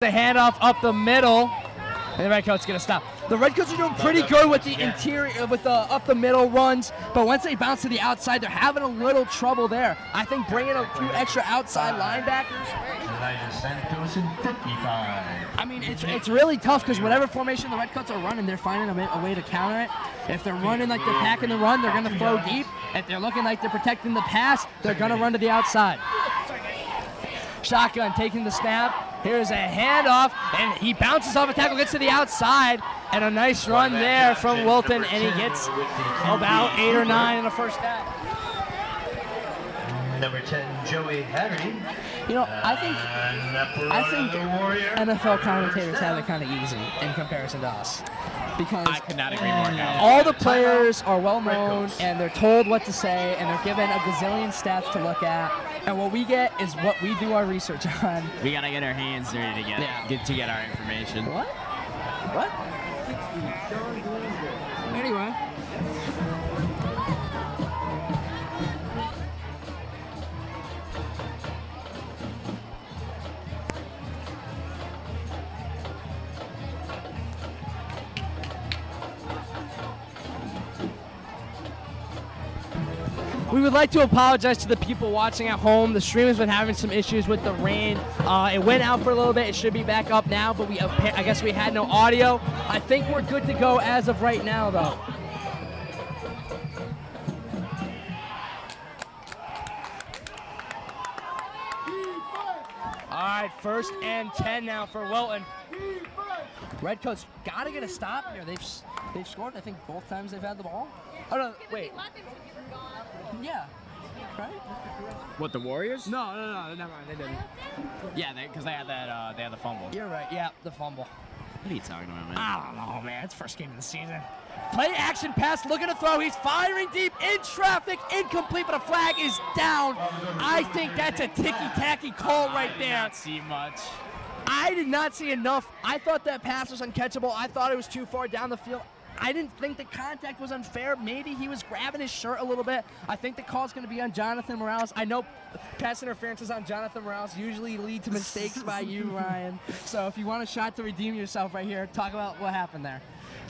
The handoff up the middle, and the Redcoats gonna stop. The Redcoats are doing pretty good with the interior, with the up the middle runs, but once they bounce to the outside, they're having a little trouble there. I think bringing a few extra outside linebackers. I mean, it's really tough because whatever formation the Redcoats are running, they're finding a way to counter it. If they're running like they're packing the run, they're gonna throw deep. If they're looking like they're protecting the pass, they're gonna run to the outside. Shotgun taking the snap. Here's a handoff, and he bounces off a tackle, gets to the outside, and a nice run there from Wilton, and he gets about 8 or 9 in the first half. Number 10, Joey Haggerty. You know, I think NFL commentators have it kind of easy in comparison to us. Because I could not agree more now. All the players are well known, and they're told what to say, and they're given a gazillion stats to look at. And what we get is what we do our research on. We gotta get our hands dirty to get our information. What? What? Anyway. We would like to apologize to the people watching at home. The stream has been having some issues with the rain. It went out for a little bit. It should be back up now, but I guess we had no audio. I think we're good to go as of right now, though. All right, 1st and 10 now for Wilton. Redcoats got to get a stop here. They've scored, I think, both times they've had the ball. Oh, no, wait. Yeah. Right? What, the Warriors? No, never mind. They didn't. Yeah, because they had that. They had the fumble. You're right. Yeah, the fumble. What are you talking about, man? I don't know, man. It's first game of the season. Play action pass, looking to throw. He's firing deep in traffic, incomplete, but a flag is down. I think that's a ticky-tacky call right there. I did not see much. I did not see enough. I thought that pass was uncatchable. I thought it was too far down the field. I didn't think the contact was unfair. Maybe he was grabbing his shirt a little bit. I think the call's going to be on Jonathan Morales. I know pass interferences on Jonathan Morales usually lead to mistakes by you, Ryan. So if you want a shot to redeem yourself right here, talk about what happened there.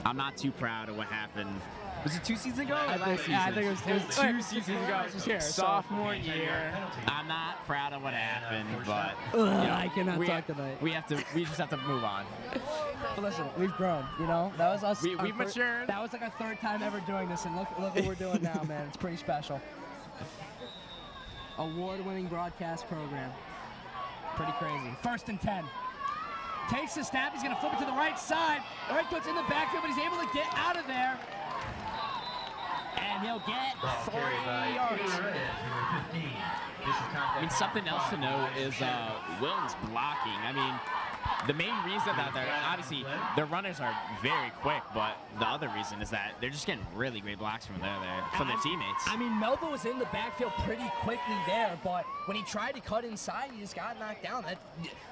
I'm not too proud of what happened. Was it 2 seasons ago? I think it was 2 seasons ago. Sophomore year. I'm not proud of what happened, but I cannot talk tonight. We just have to move on. But listen, we've grown. You know, that was us. We've matured. That was like our 3rd time ever doing this, and look what we're doing now, man. It's pretty special. Award-winning broadcast program. Pretty crazy. 1st and 10. Takes the snap. He's going to flip it to the right side. The Redcoats in the backfield, but he's able to get out of there. And he'll get 3 yards. I mean, something else to note is Wilton's blocking. I mean, the main reason that obviously their runners are very quick, but the other reason is that they're just getting really great blocks from their teammates. I mean, Melville was in the backfield pretty quickly there, but when he tried to cut inside, he just got knocked down.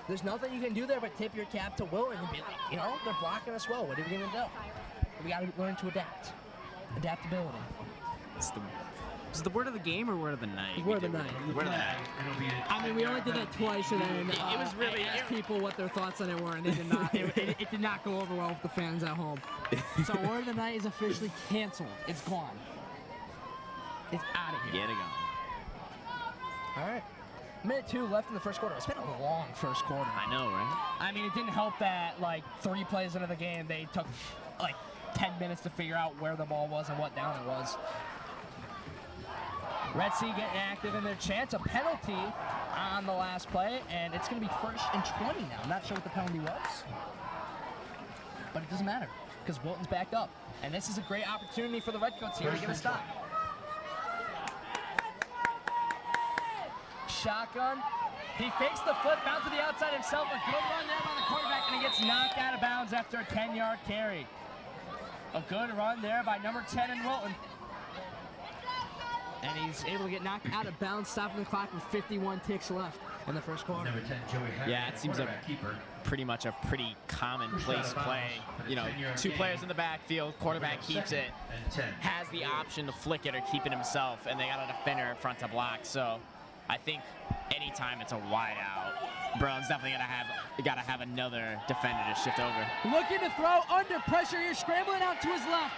There's nothing you can do there but tip your cap to Wilton and be like, you know, they're blocking us well. What are we going to do? We got to learn to adapt. Adaptability. Is it the word of the game or word of the night? Word of the night. Word of the night. I mean, we only did that twice, and then it was really asked people what their thoughts on it were, and they did not. It did not go over well with the fans at home. So word of the night is officially canceled. It's gone. It's out of here. Get it going. All right. Minute 2 left in the first quarter. It's been a long first quarter. I know, right? I mean, it didn't help that, like, 3 plays into the game, they took, like, 10 minutes to figure out where the ball was and what down it was. Red Sea getting active in their chance. A penalty on the last play, and it's going to be 1st and 20 now. I'm not sure what the penalty was, but it doesn't matter because Wilton's backed up. And this is a great opportunity for the Redcoats here to get a stop. Shotgun. He fakes the flip, bounce to the outside himself. A good run there by the quarterback, and he gets knocked out of bounds after a 10-yard carry. A good run there by number 10 in Wilton. And he's able to get knocked out of bounds, stopping the clock with 51 ticks left in the first quarter. Number 10, Joey Haggerty. Yeah, it seems pretty much a pretty commonplace play. You know, 2 players in the backfield, quarterback keeps it, has the option to flick it or keep it himself, and they got a defender in front to block. So I think anytime it's a wide out, Burling's definitely gotta have another defender to shift over. Looking to throw under pressure here, scrambling out to his left.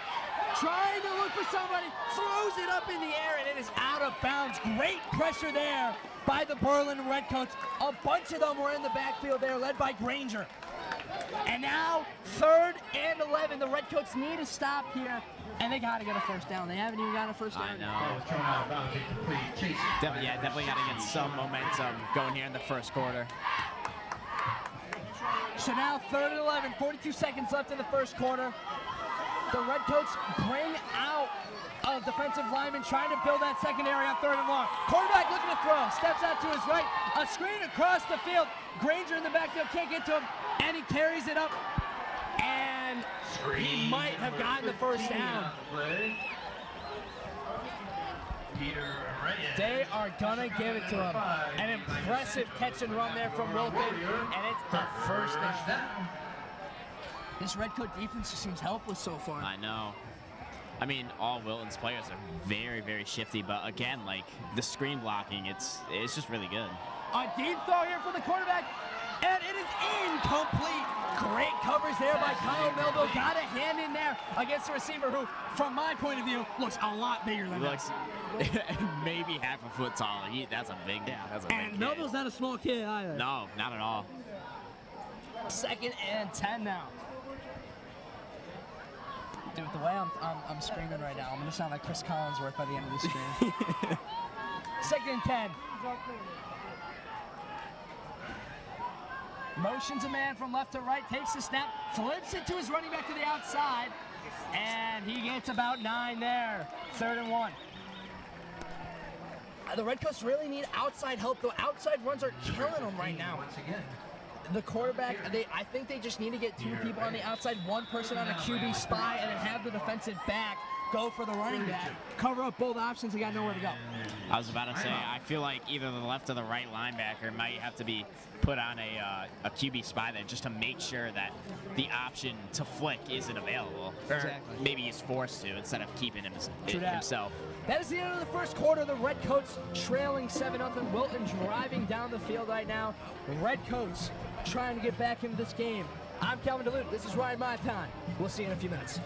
Trying to look for somebody, throws it up in the air, and it is out of bounds. Great pressure there by the Berlin Redcoats. A bunch of them were in the backfield there, led by Granger. And now, 3rd and 11. The Redcoats need to stop here, and they got to get a first down. They haven't even got a first down. I know. Definitely got to get some momentum going here in the first quarter. So now 3rd and 11, 42 seconds left in the first quarter. The Redcoats bring out a defensive lineman trying to build that secondary on 3rd and long. Quarterback looking to throw, steps out to his right, a screen across the field. Granger in the backfield can't get to him, and he carries it up, and he might have gotten the first down. They are gonna give it to him. An impressive catch and run there from Wilton, and it's a first down. This Redcoat defense just seems helpless so far. I know. I mean, all Wilton's players are very, very shifty, but again, like the screen blocking, it's just really good. A deep throw here for the quarterback, and it is incomplete. Great coverage there by Kyle Melville. Got a hand in there against the receiver who, from my point of view, looks a lot bigger than that. Looks maybe half a foot taller. That's a big, that's a big And kid. Melville's not a small kid either. No, not at all. 2nd and 10 now. Dude, the way I'm screaming right now, I'm gonna sound like Chris Collinsworth by the end of this screen. 2nd and 10. Motions a man from left to right, takes the snap, flips it to his running back to the outside, and he gets about 9 there. 3rd and 1. The Redcoats really need outside help, though. Outside runs are killing them right now. The quarterback, I think they just need to get 2 people on the outside, 1 person on a QB spy, and then have the defensive back go for the running back. Cover up both options, they got nowhere to go. I was about to say, I feel like either the left or the right linebacker might have to be put on a QB spy there just to make sure that the option to flick isn't available. Exactly. Or maybe he's forced to instead of keeping himself. That is the end of the first quarter. The Redcoats trailing 7-0. Wilton driving down the field right now. Redcoats trying to get back into this game. I'm Calvin DeLute. This is Ryan My Time. We'll see you in a few minutes.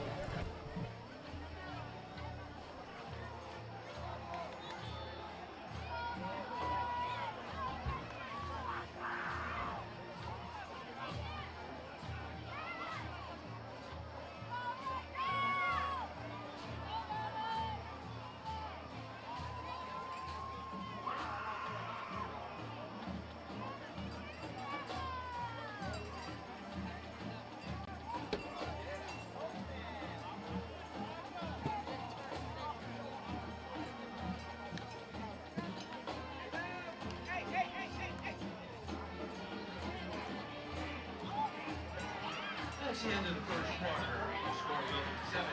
That's the end of the first quarter. The score Wilton 7.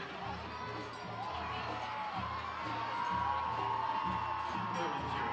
Wilton 0.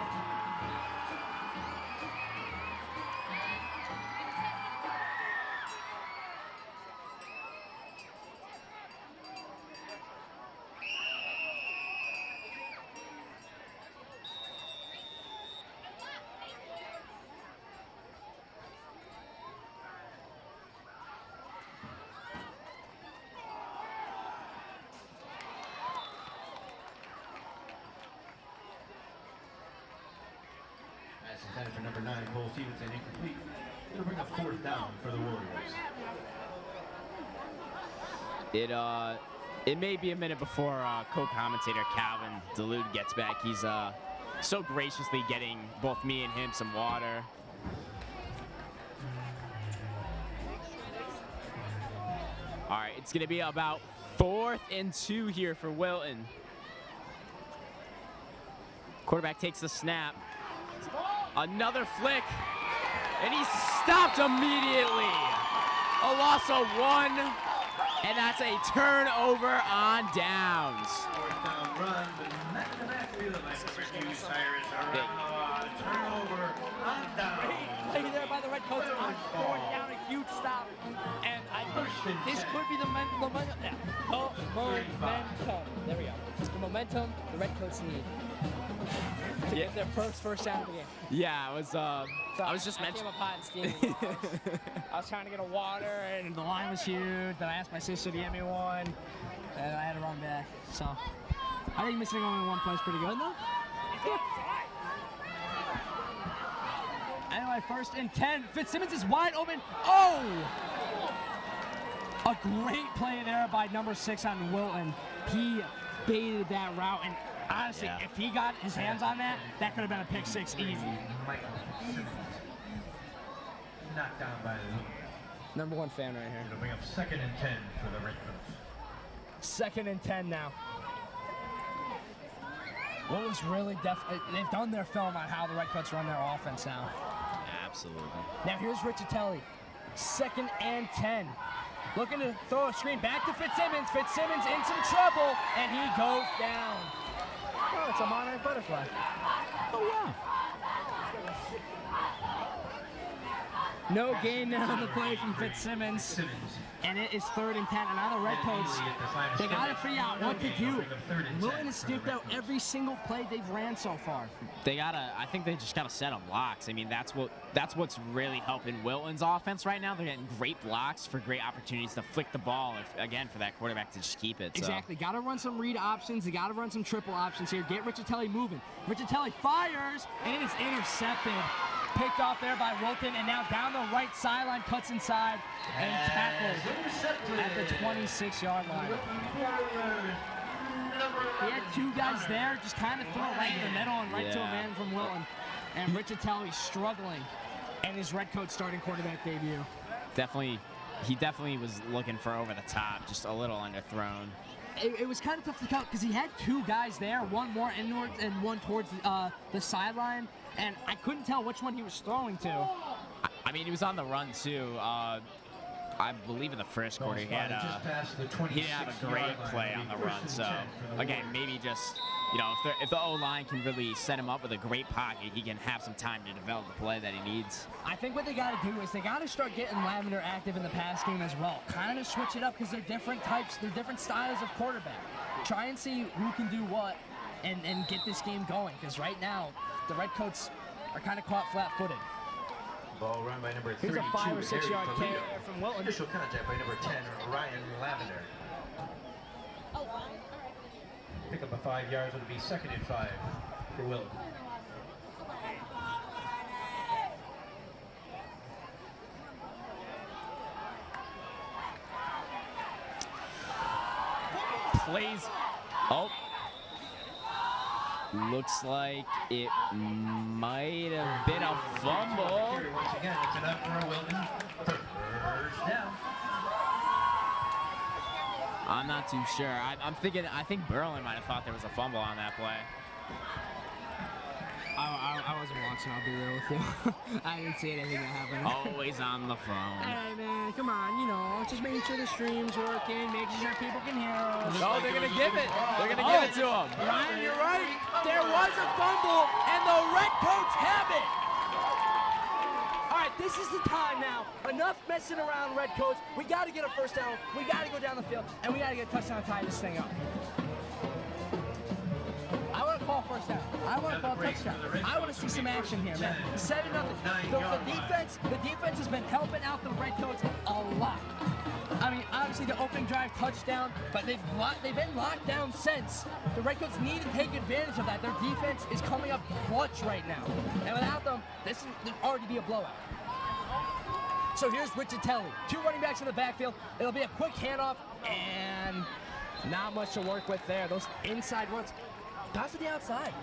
Pass intended for number 9, Cole Stevenson, incomplete. It'll bring up 4th down for the Warriors. It may be a minute before co-commentator Calvin DeLute gets back. He's so graciously getting both me and him some water. All right, it's gonna be about 4th and 2 here for Wilton. Quarterback takes the snap. Another flick, and he's stopped immediately. A loss of 1, and that's a turnover on downs. 4th down run, but not in the backfield. Like the Redcoats Cyrus around turnover on down. Great play there by the Redcoats on 4th down, a huge stop. And I think This could be the momentum. Yeah. Momentum. There we go. The momentum the Redcoats need to get their first down of the game. Yeah, I was just I came mentioning. up hot and steamy. I was trying to get a water, and the line was huge. Then I asked my sister to get me one, and I had to run back. So I think missing only one play is pretty good, though. Anyway, 1st and 10. Fitzsimmons is wide open. Oh! A great play there by number 6 on Wilton. He baited that route, and honestly, if he got his hands on that, that could have been a pick 6 easy. Knocked down by the Number 1 fan right here. It'll bring up 2nd and 10 for the Redcoats. 2nd and 10 now. Wilton's really they've done their film on how the Redcoats run their offense now. Absolutely. Now here's Riccitelli. 2nd and 10. Looking to throw a screen back to Fitzsimmons. Fitzsimmons in some trouble, and he goes down. Oh, it's a monarch butterfly. Oh, wow. No gain there on the play from Fitzsimmons. And it is 3rd and 10. And now the Redcoats, they got to figure out what to do. Wilton has sniffed out every single play they've ran so far. I think they just gotta set up blocks. I mean, that's what's really helping Wilton's offense right now. They're getting great blocks for great opportunities to flick the ball, again, for that quarterback to just keep it. So. Exactly. Got to run some read options. They got to run some triple options here. Get Riccitelli moving. Riccitelli fires, and it is intercepted. Picked off there by Wilton, and now down the right sideline, cuts inside, and tackled at the 26-yard line. He had 2 guys there, just kind of throw it right in the middle and right to a man from Wilton. And Riccitelli struggling in his Redcoat starting quarterback debut. He definitely was looking for over the top, just a little underthrown. It was kind of tough to count because he had 2 guys there, one more inwards and one towards the sideline, and I couldn't tell which one he was throwing to. I mean, he was on the run too. I believe in the first quarter he didn't have a great play on the run. So again, maybe just if the O-line can really set him up with a great pocket, he can have some time to develop the play that he needs. I think what they got to do is they got to start getting Lavender active in the pass game as well. Kind of switch it up because they're different types, they're different styles of quarterback. Try and see who can do what and get this game going, because right now the Redcoats are kind of caught flat-footed. Ball run by number 32. Here's a 5 or 6 yard carry from Wilton. Initial contact by number 10, Ryan Lavender. Oh, all right. Pick up a 5 yards. It'll be 2nd and 5 for Wilton. Plays. Oh. Looks like it might have been a fumble. Once again, it's enough for Wilton. First down. I'm not too sure. I think Berlin might have thought there was a fumble on that play. I wasn't watching, I'll be real with you. I didn't see anything that happened. Always on the phone. Hey man, come on, just making sure the stream's working, making sure people can hear us. Oh, they're gonna give it. They're gonna give it to him. Ryan, you're right. There was a fumble, and the Redcoats have it. All right, this is the time now. Enough messing around, Redcoats. We got to get a first down. We got to go down the field, and we got to get a touchdown to tie this thing up. I want to call first down. I want to call touchdown. I want to see some action here, man. 7-0. The defense has been helping out the Redcoats a lot. I mean, obviously the opening drive touchdown, but they've been locked down since. The Redcoats need to take advantage of that. Their defense is coming up clutch right now, and without them, this will already be a blowout. So here's Riccitelli. 2 running backs in the backfield. It'll be a quick handoff, and not much to work with there. Those inside runs. Pass to the outside.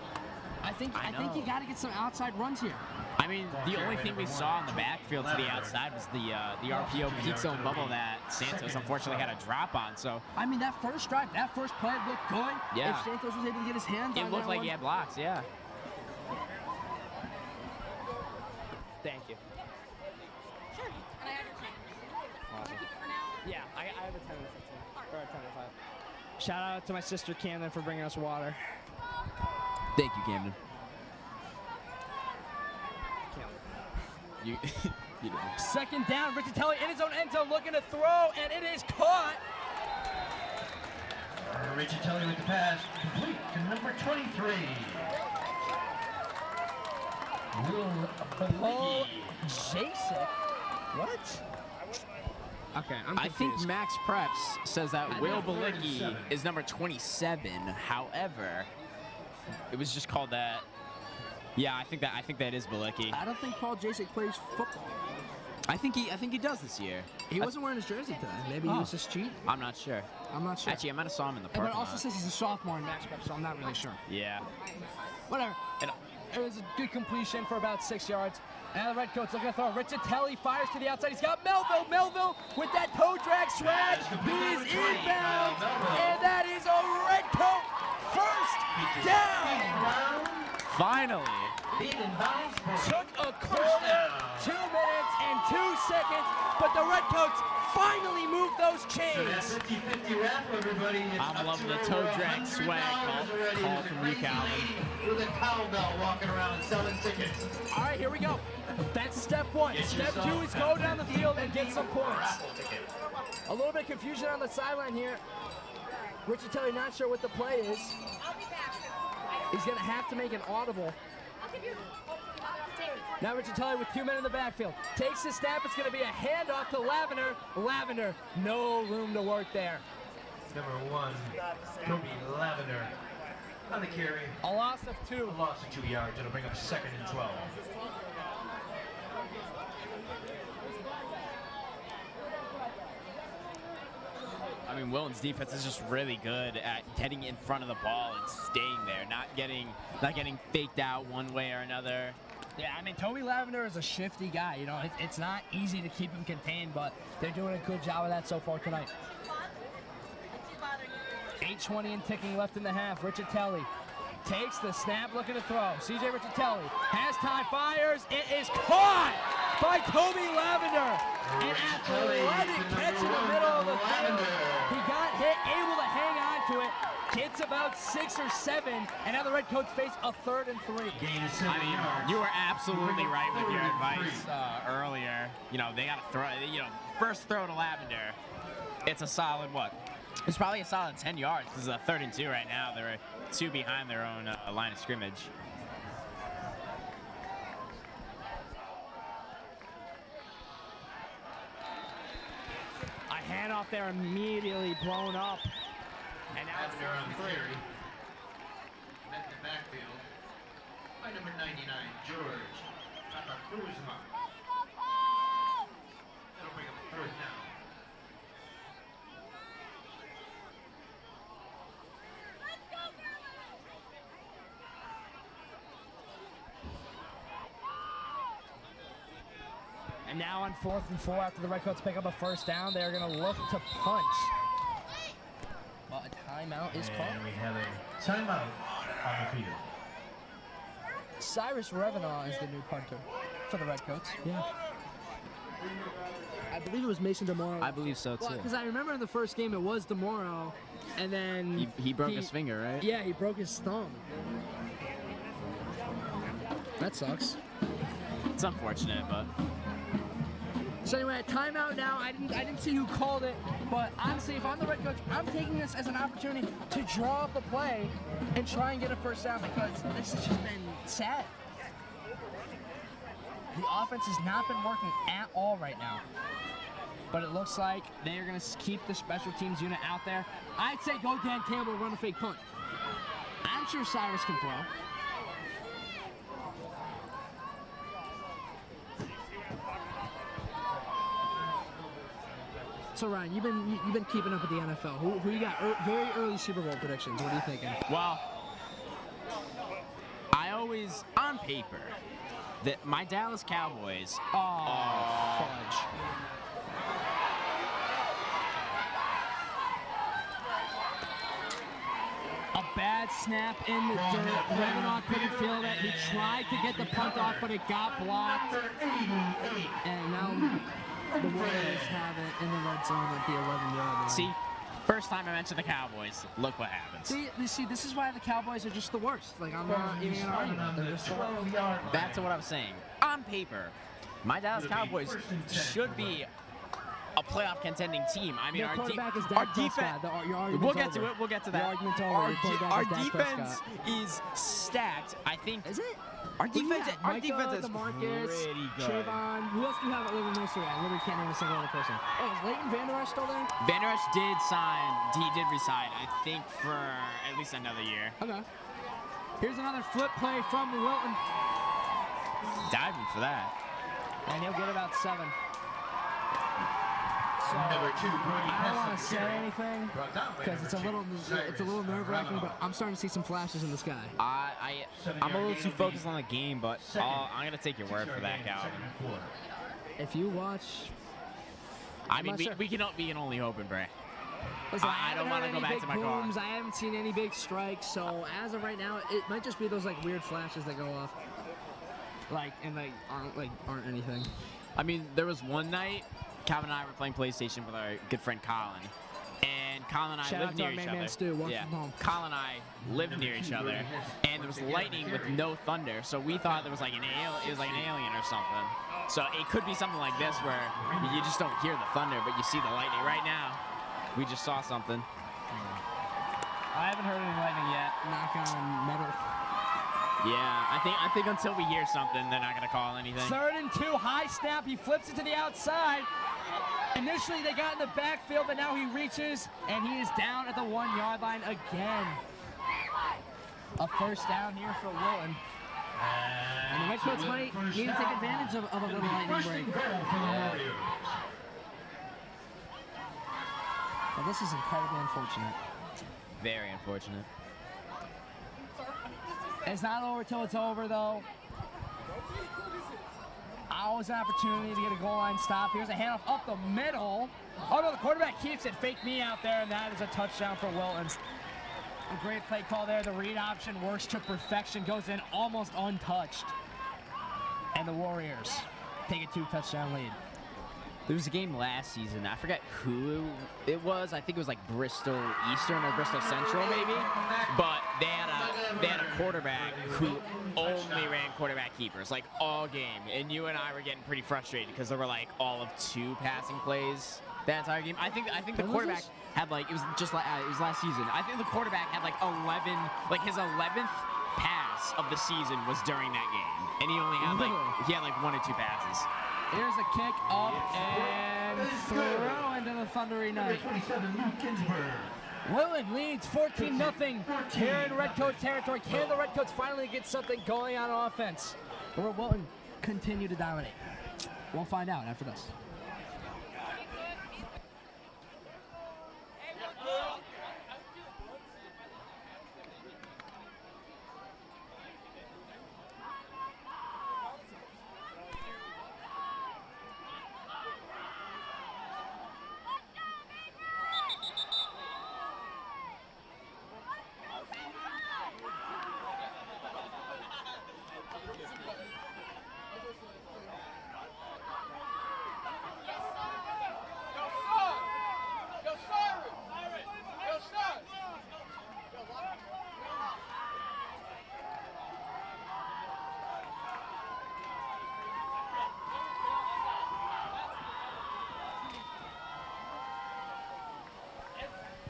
I think you got to get some outside runs here. I mean, the only thing we saw in the backfield to the outside was the RPO peak zone bubble that Santos unfortunately had a drop on. So I mean, that first drive, that first play looked good. Yeah. If Santos was able to get his hands on it looked that like one. he had blocks. Yeah. Thank you. Sure. And I have your change. Want to keep it for now? Yeah, I have a 10 minutes. Or a 10 to 5. Shout out to my sister Camden for bringing us water. Thank you, Camden. Second down, Riccitelli in his own end zone looking to throw, and it is caught. Riccitelli with the pass, complete to number 23. Paul Jasek. What? Okay, I'm I confused. think Max Preps says that Will Balicki is number 27. However, it was just called that. Yeah, I think that is Balicki. I don't think Paul Jasek plays football. I think he does this year. He wasn't wearing his jersey today. Maybe he was just cheating. I'm not sure. I'm not sure. Actually, I might have saw him in the But parking it also lot. says he's a sophomore in Max Prep, so I'm not really sure. Yeah. Whatever. And It was a good completion for about 6 yards. Now the Redcoats looking to throw. Riccitelli fires to the outside. He's got Melville. Melville with that toe drag swag. He's inbound. And that is a Redcoat first down. finally. Took a quarter, 2 minutes and 2 seconds, but the Redcoats finally moved those chains. 50-50 wrap, everybody. I'm loving the toe drag swag call from you, Calvin. With a towel belt walking around selling tickets. All right, here we go. That's step one. Step two is go down the field and get some points. A little bit of confusion on the sideline here. Riccitelli not sure what the play is. He's going to have to make an audible. Now Riccitelli with 2 men in the backfield. Takes the snap. It's going to be a handoff to Lavender. Lavender, no room to work there. Number 1, Kobe Lavender. On the carry. A loss of 2. A loss of 2 yards. It'll bring up 2nd and 12. I mean, Wilton's defense is just really good at getting in front of the ball and staying there, not getting faked out one way or another. Yeah, I mean, Toby Lavender is a shifty guy. You know, it's not easy to keep him contained, but they're doing a good job of that so far tonight. 8:20 and ticking left in the half. Riccitelli takes the snap, looking to throw. CJ Riccitelli has time, fires. It is caught by Toby Lavender. An athletic catch in the middle of the field. He got hit, able to hang on to it. Gets about 6 or 7, and now the Redcoats face a 3rd and 3. Gain of 7 I mean, yards. you were absolutely right with your advice earlier. You know, they got to throw, first throw to Lavender. It's a solid what? It's probably a solid 10 yards. This is a 3rd and 2 right now. They're 2 behind their own line of scrimmage. A handoff there immediately blown up. And now Lavender on the carry. Met the backfield by number 99, George Kuzma. That'll bring up 3rd down. And now on 4th and 4, after the Redcoats pick up a 1st down, they're going to look to punt. But a timeout is called. And we have a timeout on the field. Cyrus Revenant is the new punter for the Redcoats. Yeah. I believe it was Mason DeMoro. I believe so, too. Because I remember in the first game it was DeMoro, and then... He broke his finger, right? Yeah, he broke his thumb. That sucks. It's unfortunate, but... So anyway, a timeout now. I didn't see who called it, but honestly, if I'm the Redcoats, I'm taking this as an opportunity to draw up a play and try and get a 1st down because this has just been sad. The offense has not been working at all right now. But it looks like they are going to keep the special teams unit out there. I'd say go Dan Campbell, run a fake punt. I'm sure Cyrus can throw. So Ryan, you've been keeping up with the NFL. Who you got? Very early Super Bowl predictions. What are you thinking? Well, I always, on paper, that my Dallas Cowboys. Fudge. A bad snap in the dirt. Revenant couldn't feel that. He tried to get the punt off, but it got blocked. And now the Warriors have it in the red zone at the 11-yard line. See, first time I mentioned the Cowboys, look what happens. See, this is why the Cowboys are just the worst. Like, I'm not even going to argue about it. They're just the worst. Back to what I was saying. On paper, My Dallas Cowboys should be a playoff contending team. I mean, Their our quarterback is our Dak defense. Prescott. Your argument's We'll get over. to it. We'll get to Your that. argument's over. Our, Your quarterback our is Dak defense Prescott. is stacked. I think. Is it? Our defense. Our Micah, defense is DeMarcus, pretty good. Trayvon. Who else do you have at Liberty Ministry? I literally can't name a single other person. Oh, is Leighton Vander Esch still there? Van Der Esch did sign. He did resign. I think for at least another year. Okay. Here's another flip play from Wilton. Diving for that. And he'll get about 7. So, Number 2, Brody I don't want to Hess say of Gary. anything Brought down by because it's a number little 2, nerve-wracking, but I'm starting to see some flashes in the sky. I'm a little too focused on the game, but I'm gonna take your word for that, Calvin. If you watch, I I'm mean, not sure. we can only hope and pray. listen, I don't haven't wanna heard go any back big to my car. booms. I haven't seen any big strikes, so as of right now, it might just be those like weird flashes that go off, aren't anything. I mean, there was one night, Calvin and I were playing PlayStation with our good friend Colin. And Colin and I Shout lived out to near our each main other. man Stu, working yeah. from home. Colin and I lived near each other, and there was lightning with no thunder. So we thought there was like an alien or something. So it could be something like this where you just don't hear the thunder, but you see the lightning. Right now, we just saw something. I haven't heard any lightning yet. Knock on metal. Yeah, I think until we hear something, they're not gonna call anything. 3rd and 2, high snap. He flips it to the outside. Initially, they got in the backfield, but now he reaches, and he is down at the 1-yard line again. A first down here for Wilton. And the Redcoats might need to take advantage of a little lightning break. Well, this is incredibly unfortunate. Very unfortunate. It's not over till it's over, though. Always an opportunity to get a goal line stop. Here's a handoff up the middle. Oh, no, the quarterback keeps it. Fake me out there, and that is a touchdown for Wilton. A great play call there. The read option works to perfection. Goes in almost untouched. And the Warriors take a 2-touchdown lead. There was a game last season. I forget who it was. I think it was like Bristol Eastern or Bristol Central, maybe. But they had a quarterback who only ran quarterback keepers like all game. And you and I were getting pretty frustrated because there were like all of 2 passing plays that entire game. I think the quarterback had like it was last season. I think the quarterback had like 11, like his 11th pass of the season was during that game, and he only had like 1 or 2 passes. Here's a kick up and throw into the thundery night. Wilton leads 14-0 here in Redcoat territory. Can the Redcoats finally get something going on offense? Or will Wilton continue to dominate? We'll find out after this.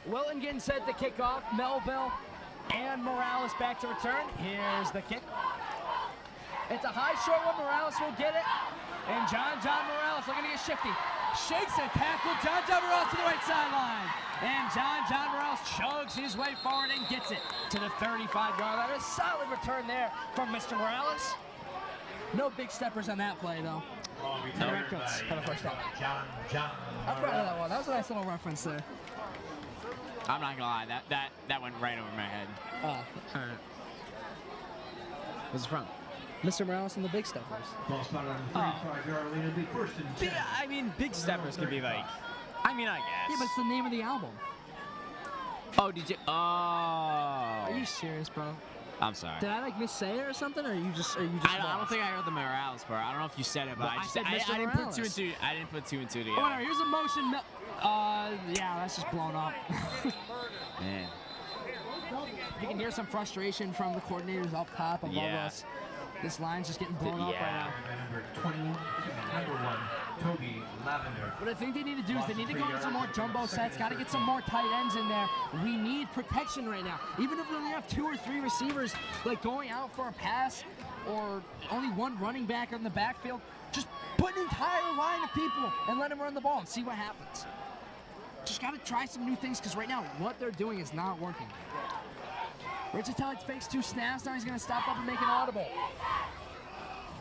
Wilton getting set to kick off. Melville and Morales back to return. Here's the kick. It's a high short one. Morales will get it. And John Morales looking to get shifty. Shakes and tackle. John Morales to the right sideline. And John Morales chugs his way forward and gets it to the 35-yard line. A solid return there from Mr. Morales. No big steppers on that play, though. The Redcoats have a first down. I'm proud of that one. That was a nice little reference there. I'm not gonna lie, that went right over my head. Oh, all right. What's it from? Mr. Morales and the Big Steppers. I mean, big steppers can be like, I guess. Yeah, but it's the name of the album. Oh, did you? Oh. Are you serious, bro? I'm sorry. Did I like missay it or something, or are you just? I don't think I heard the Morales part. I don't know if you said it, but Well, I said Mr. didn't Morales. put 2 and 2. I didn't put 2 and 2 together. Oh, whatever. Here's a motion. Yeah, that's just blown up. Man. You can hear some frustration from the coordinators up top above us. This line's just getting blown up right now. Number 20, number 1, Toby Lavender. What I think they need to do is they need to go into some more jumbo sets. Got to get some more tight ends in there. We need protection right now. Even if we only have 2 or 3 receivers, like going out for a pass or only one running back in the backfield, just put an entire line of people and let them run the ball and see what happens. Just got to try some new things because right now what they're doing is not working. Riccitelli fakes 2 snaps. Now he's going to stop up and make an audible.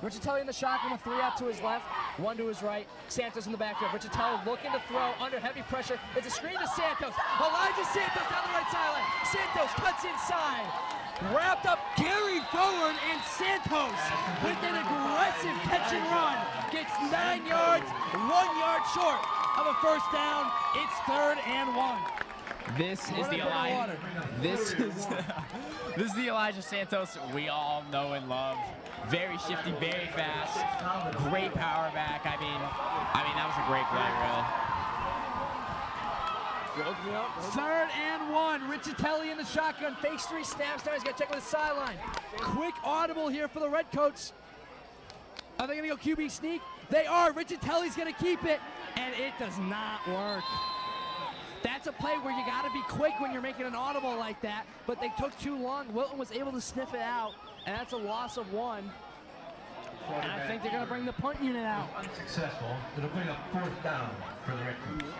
Riccitelli in the shotgun with 3 out to his left, 1 to his right. Santos in the backfield. Riccitelli looking to throw under heavy pressure. It's a screen to Santos. Elijah Santos down the right sideline. Santos cuts inside. Wrapped up Gary forward, and Santos with an aggressive catch and run gets 9 yards, 1 yard short of a first down. It's 3rd and 1. This is the Elijah. This is the Elijah Santos we all know and love. Very shifty, very fast, great power back. I mean that was a great play, really. 3rd and 1. Riccitelli in the shotgun, fakes 3 snaps. Now he's got to check with his sideline. Quick audible here for the Redcoats. Are they going to go QB sneak? They are. Riccitelli's going to keep it, and it does not work. That's a play where you got to be quick when you're making an audible like that, but they took too long. Wilton was able to sniff it out, and that's a loss of 1. And I think they're going to bring the punt unit out. Unsuccessful. It'll bring up 4th down for the Redcoats.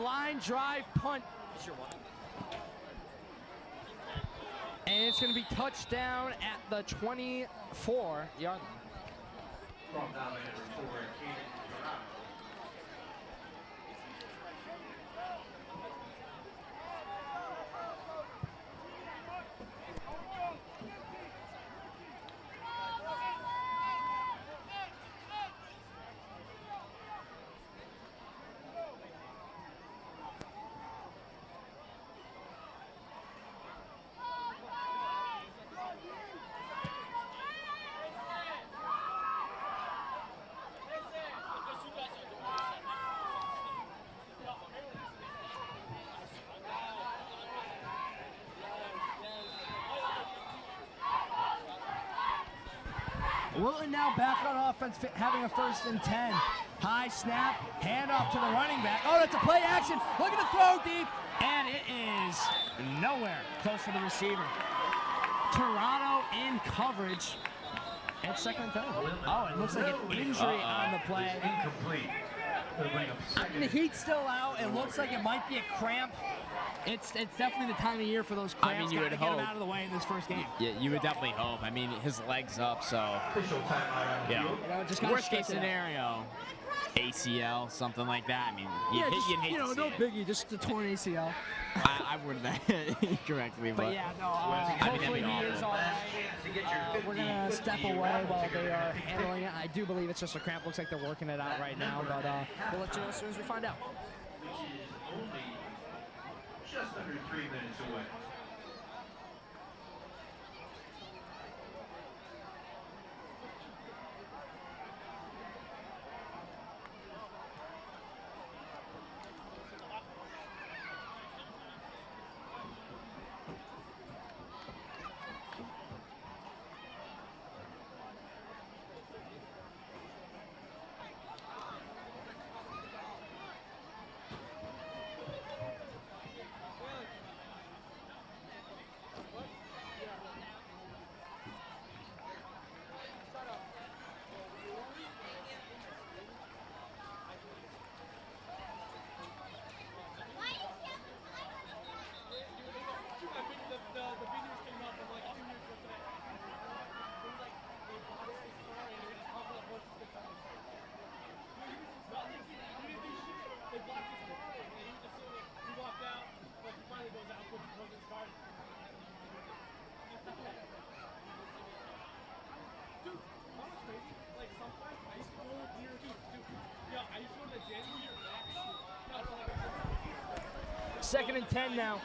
Line drive punt. And it's going to be touchdown at the 24-yard line. From down by number 4, Caden Corral. Wilton now back on offense, having a 1st and 10. High snap, handoff to the running back. Oh, that's a play action. Looking to throw deep, and it is nowhere close to the receiver. Toronto in coverage. It's 2nd and 10. Oh, it looks like an injury on the play. Incomplete. It'll bring up 2nd. The heat's still out. It looks like it might be a cramp. It's definitely the time of year for those cramps. I mean, you would Gotta get hope. him out of the way in this first game. Yeah, you would definitely hope. I mean, his leg's up, so Official timeout on the field. You know, just gotta worst case stretch it out. scenario, ACL, something like that. I mean, Yeah, you'd just, hate you know, to see no it. biggie, just a torn ACL. I worded that incorrectly, But yeah, no, that'd hopefully be he awful. is all right. We're going to step away while they are handling it. I do believe it's just a cramp. Looks like they're working it out right now, but we'll let you know as soon as we find out. Which is only just under 3 minutes away. 2nd and 10 now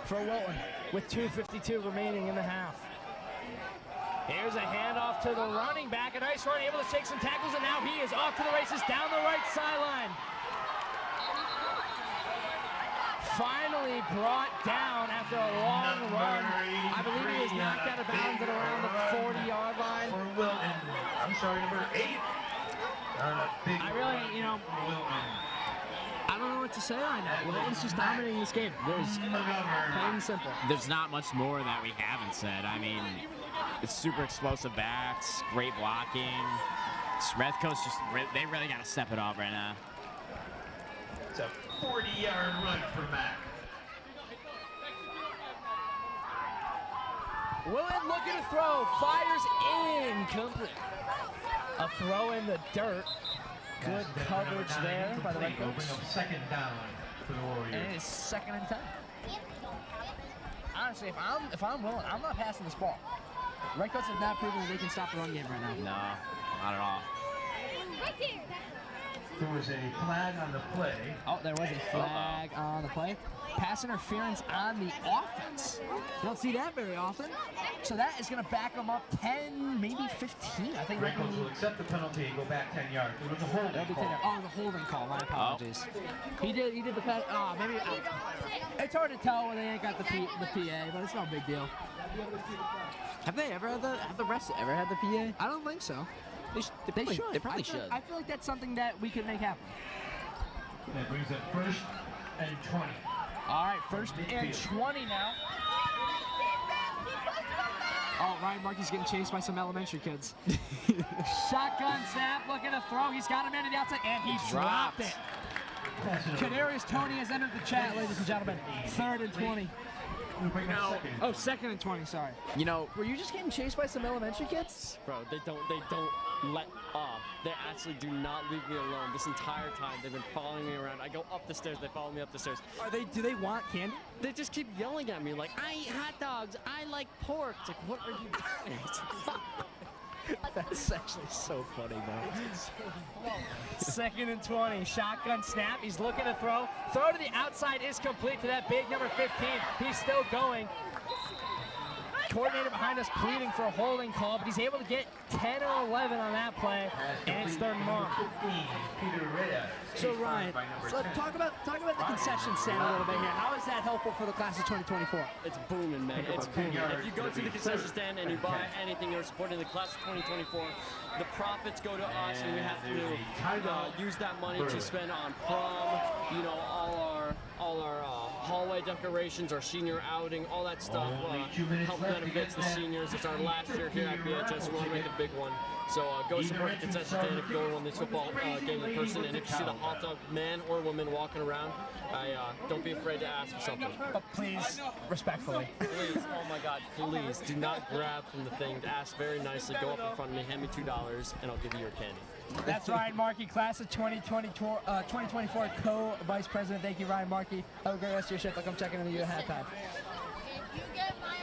for Wilton with 2:52 remaining in the half. Here's a handoff to the running back. A nice run, able to shake some tackles, and now he is off to the races down the right sideline. Finally brought down after a long run. I believe he was knocked out of bounds at around the 40-yard line. For Wilton. I'm sorry, number 8. I really, you know, I don't know what to say right now. Wilton's just dominating this game. There's plain and simple. There's not much more that we haven't said. I mean, it's super explosive backs, great blocking. Redcoats just, they really got to step it up right now. It's a 40-yard run for Mac. Wilton looking to throw, fires incomplete. A throw in the dirt. Good coverage there by the Redcoats. Bring up 2nd down for the Warriors. And it is 2nd and 10. Honestly, if I'm Wilton, I'm not passing this ball. Redcoats have not proven that they can stop the run game right now. No, not at all. There was a flag on the play. Oh, there was a flag on the play. Pass interference on the offense. You don't see that very often. So that is going to back them up 10, maybe 15. I think Redcoats will accept the penalty and go back 10 yards. It was a holding call. Oh, the holding call. My apologies. He did the pass. Oh, maybe. It's hard to tell when they ain't got the PA, but it's no big deal. Have they ever had have the refs ever had the PA? I don't think so. They should. They probably should. I feel like that's something that we could make happen. That brings up 1st and 20. All right, 1st and 20 now. Oh, Ryan Markey's getting chased by some elementary kids. Shotgun snap, looking to throw. He's got him into the outside, and he dropped it. Kadarius Toney has entered the chat, ladies and gentlemen. 3rd and 20. No. Oh, 2nd and 20, sorry. You know, Were you just getting chased by some elementary kids? Bro, they don't let up. They actually do not leave me alone this entire time. They've been following me around. I go up the stairs, they follow me up the stairs. Do they want candy? They just keep yelling at me like, I eat hot dogs, I like pork. It's like, what are you doing? That's actually so funny, though. 2nd and 20, shotgun snap. He's looking to throw. Throw to the outside is complete to that big number 15. He's still going. Coordinator behind us pleading for a holding call, but he's able to get 10 or 11 on that play, and it's 3rd and long. So Ryan, talk about the concession stand a little bit here. How is that helpful for the class of 2024? It's booming, man. It's booming. If you go to the concession stand and you buy anything, you're supporting the class of 2024. The profits go to us, and we have to use that money to spend on prom, you know, all our hallway decorations, our senior outing, all that stuff. Help benefits the seniors. It's our last year here at BHS. We want to make a big one. So go support the concession stand if you go on this football game in person. And if you see the hot dog man or woman walking around, don't be afraid to ask for something. But please, respectfully. Please, oh my God, please do not grab from the thing. Ask very nicely. Go up in front of me, hand me $2, and I'll give you your candy. That's Ryan Markey, class of 2024 co-vice president. Thank you, Ryan Markey. Have a great rest of your shift. I'll come checking on you at halftime.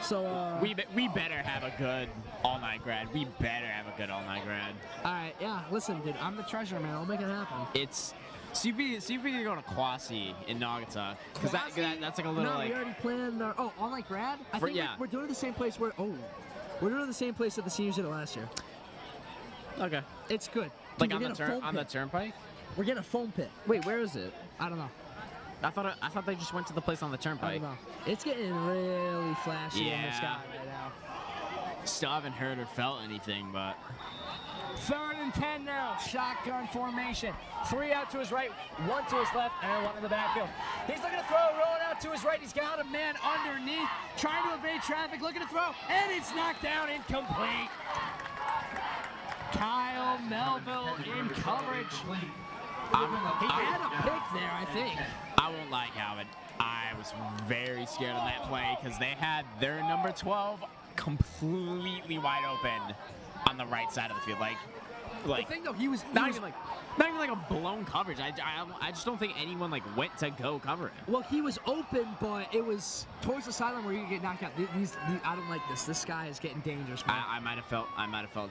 So we better have a good all-night grad. We better have a good all-night grad. All right, yeah. Listen, dude, I'm the treasurer, man. I'll make it happen. It's see if we can go to Quasi in Naugatuck, because that's like a little no, like. we already planned our all-night grad. I think we're doing it the same place we're doing it the same place that the seniors did it last year. Okay. It's good. Like Dude, on the turnpike. We're getting a foam pit. Wait, where is it? I don't know. I thought they just went to the place on the I turnpike. don't know. It's getting really flashy in the sky right now. Still haven't heard or felt anything, but. 3rd and 10 now. Shotgun formation. 3 out to his right, 1 to his left, and 1 in the backfield. He's looking to throw, rolling out to his right. He's got a man underneath, trying to evade traffic, looking to throw, and it's knocked down, incomplete. Kyle Melville in coverage. He had a pick there, I think. I won't lie, Calvin. I was very scared on that play because they had their number 12 completely wide open on the right side of the field. Like the thing though, he was not even like a blown coverage. I just don't think anyone like went to go cover it. Well, he was open, but it was towards the sideline where you could get knocked out. I don't like this. This guy is getting dangerous. I might have felt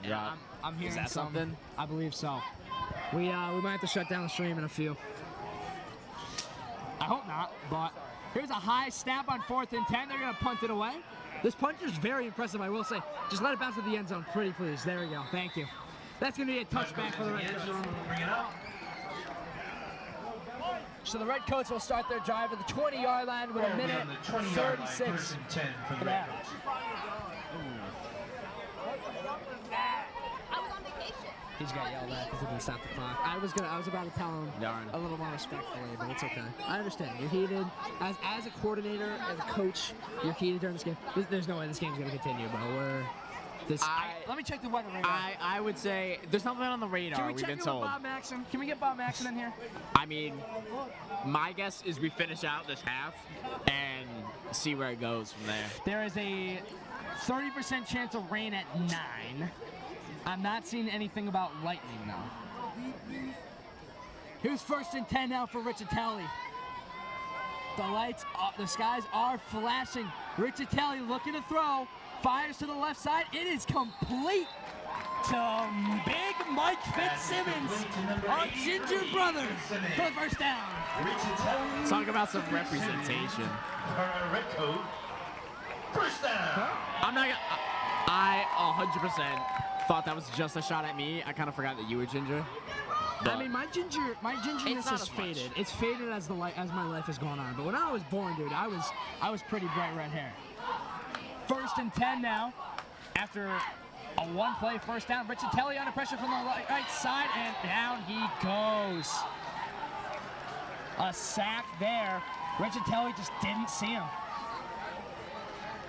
drop. I'm hearing Is that something? I believe so. We might have to shut down the stream in a few. I hope not, but Here's a high snap on 4th and 10. They're going to punt it away. This punter's very impressive, I will say. Just let it bounce to the end zone, pretty please. There we go. Thank you. That's going to be a touchback for the Redcoats. So the Redcoats will start their drive at the 20-yard line with a minute 36. For the Redcoats. I was on vacation. He's got yelled at because he didn't stop the clock. I was about to tell him a little more respectfully, but it's okay. I understand. You're heated. As a coordinator, as a coach, you're heated during this game. There's no way this game's going to continue, bro. Let me check the weather radar. I would say there's nothing on the radar. Can we We've check been in told. with Bob Maxon? Can we get Bob Maxon in here? I mean, my guess is we finish out this half and see where it goes from there. There is a 30% chance of rain at 9. I'm not seeing anything about lightning, though. Here's 1st and 10 now for Riccitelli. The skies are flashing. Riccitelli looking to throw. Fires to the left side. It is complete to Big Mike Fitzsimmons, our ginger brother, for the first down. Talk about some representation. Redcoat. First down. I'm not gonna. I 100% thought that was just a shot at me. I kind of forgot that you were ginger. I mean, my gingerness is faded. It's faded as my life has gone on. But when I was born, dude, I was pretty bright red hair. 1st and 10 now. After a one-play first down, Riccitelli under pressure from the right side, and down he goes. A sack there. Riccitelli just didn't see him.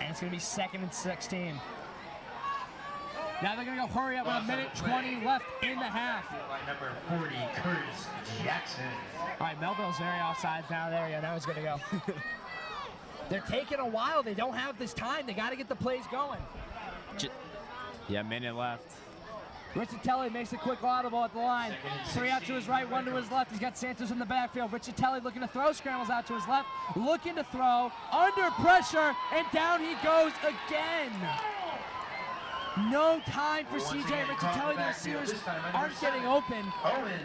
And it's going to be 2nd and 16. Now they're going to go hurry up with a minute 20 left in the half. Number 40, Curtis Jackson. All right, Melville's very offsides now. There you go. Now he's going to go. They're taking a while. They don't have this time. They got to get the plays going. Yeah, minute left. Riccitelli makes a quick audible at the line. 3 out to his right, 1 to his left. He's got Santos in the backfield. Riccitelli looking to throw, scrambles out to his left, looking to throw, under pressure, and down he goes again. No time for CJ Riccitelli. The receivers aren't getting open.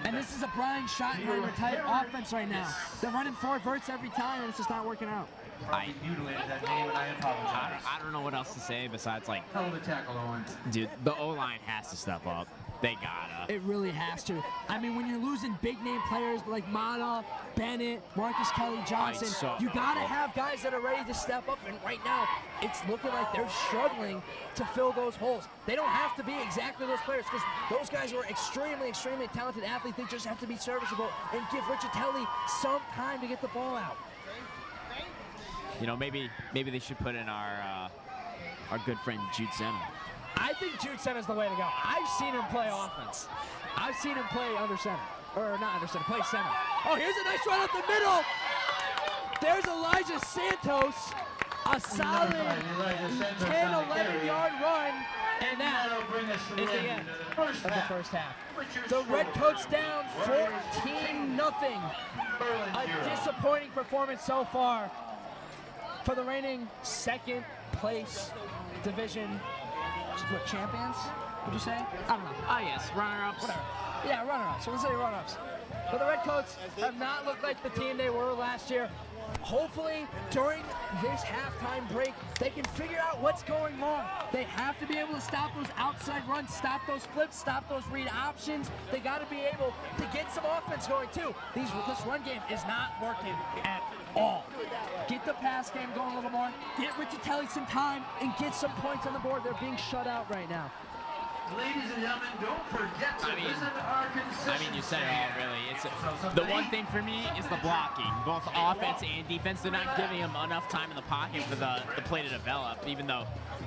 And this is a Brian Schottenheimer type offense right now. They're running 4 verts every time, and it's just not working out. I mutilated that name, and I apologize. I don't know what else to say besides, like, Hell of a tackle, Owen. dude, the O-line has to step up. They gotta. It really has to. I mean, when you're losing big-name players like Mata, Bennett, Marcus Kelly-Johnson, you gotta have guys that are ready to step up. And right now, it's looking like they're struggling to fill those holes. They don't have to be exactly those players because those guys are extremely, extremely talented athletes. They just have to be serviceable and give Riccitelli some time to get the ball out. You know, maybe they should put in our good friend Jude Senna. I think Jude Senna's the way to go. I've seen him play offense. I've seen him play under center. Or not under center, play center. Oh, here's a nice run up the middle. There's Elijah Santos. A solid 10, 11-yard run. And that is the end of the first half. The Redcoats down 14-0. A disappointing performance so far for the reigning second place division champions, would you say? I don't know. Yes, runner-ups. Whatever. Yeah, runner-ups. We'll say runner-ups. But the Redcoats have not looked like the team they were last year. Hopefully, during this halftime break, they can figure out what's going wrong. They have to be able to stop those outside runs, stop those flips, stop those read options. They got to be able to get some offense going, too. This run game is not working at all. Get the pass game going a little more, get Riccitelli some time, and get some points on the board. They're being shut out right now. Ladies and gentlemen, don't forget to visit our concession. I mean, you said it all, really. It's the one thing for me is the blocking. Both offense and defense, they're not giving him enough time in the pocket for the play to develop, even though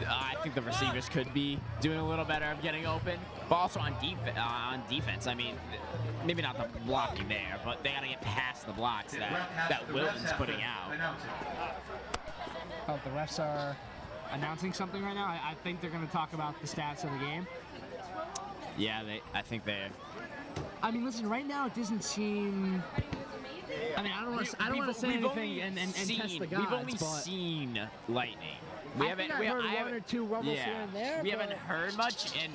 I think the receivers could be doing a little better of getting open. But also on defense, I mean, maybe not the blocking there, but they got to get past the blocks that Wilton's putting out. Oh, the refs are announcing something right now. I think they're going to talk about the stats of the game. Yeah, I think they. I mean, listen, right now it doesn't seem. I mean, I don't want to say anything and test the gods. We've only seen lightning. I heard one or two rumbles here and there. We haven't heard much, and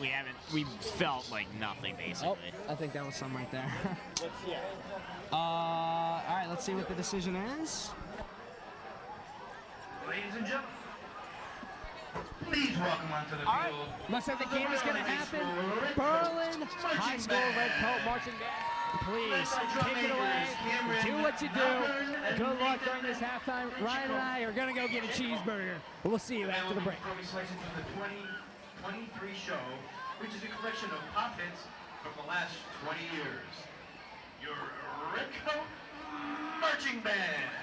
we felt like nothing basically. Oh, I think that was some right there. All right, let's see what the decision is. Ladies and gentlemen, please welcome onto the All right, field. looks like the game is going to happen. Berlin High School Redcoat marching band. Please kick it away. Do what you do. Good luck during this halftime. Ryan and I are going to go get a cheeseburger. We'll see you after the break. Selection from the 2023 show, which is a collection of pop hits from the last 20 years. Your Redcoat Marching Band.